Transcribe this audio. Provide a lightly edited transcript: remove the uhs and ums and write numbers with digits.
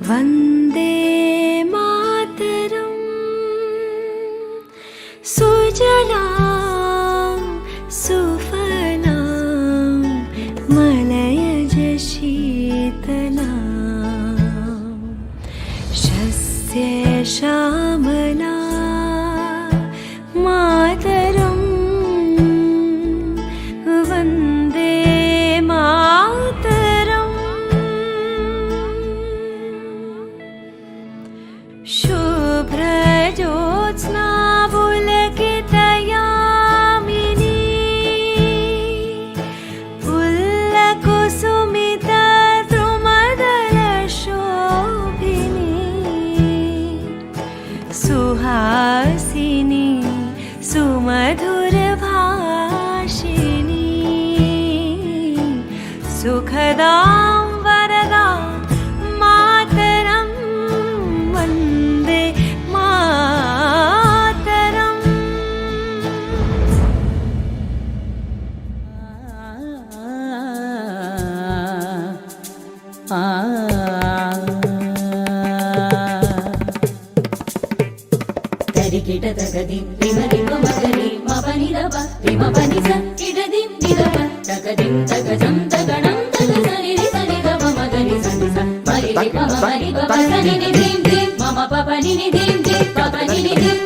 वन्दे मातरम् सुजलां सुफलां मलयज शीतलां शस्य श्यामला मातरं वन्दे मातरम् शुभ्रज्योत्स्ना पुलकितयामिनी पुल्लकुसुमितद्रुमदलशोभिनी सुहासिनी सुमधुरभाषिणी सुखदां वरदां मातरं वन्दे मातरम्। तरिकिट तगदिं रिमरिम मगरि मपनिदप रिमपनिस इडदिं निदप तगदिं तगजं तगणं तगसनिरि सनिदप मगरि सनिस मरिरि मम मरिप पसनिनि धिं धिं मम पपनिनि धिं धिं पपनिनि धिं